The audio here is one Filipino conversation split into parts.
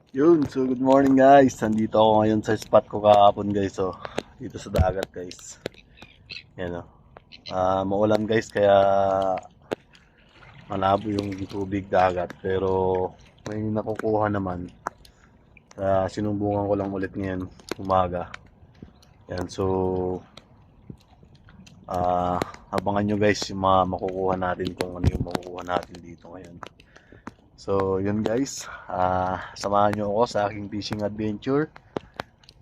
Yun, so good morning guys. Nandito ako ngayon sa spot ko kahapon guys. So, dito sa dagat guys. Yan o. Maulan guys kaya malabo yung tubig dagat. Pero may nakukuha naman. Sinubukan ko lang ulit ngayon umaga. Yan, so abangan nyo guys yung mga makukuha natin kung ano yung makukuha natin dito ngayon. So yun guys, samahan nyo ako sa aking fishing adventure.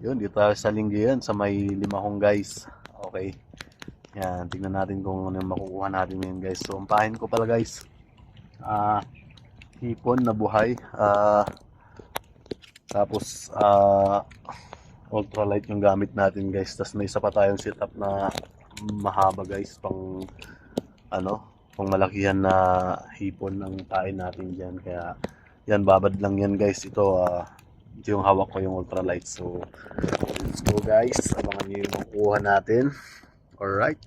Yun, dito tayo sa Lingayen sa may Limahong guys. Okay. Yan, tingnan natin kung ano yung makukuha natin ngayon guys. So, umpahin ko pala guys. Hipon na buhay. Tapos, ultralight yung gamit natin guys. Tapos may isa pa tayong setup na mahaba guys. Ano, pang malakihan na hipon ang tain natin dyan. Kaya, yan, babad lang yan guys. Ito yung hawak ko yung ultralight. So, let's go guys. Abangan nyo yung makukuha natin. Alright.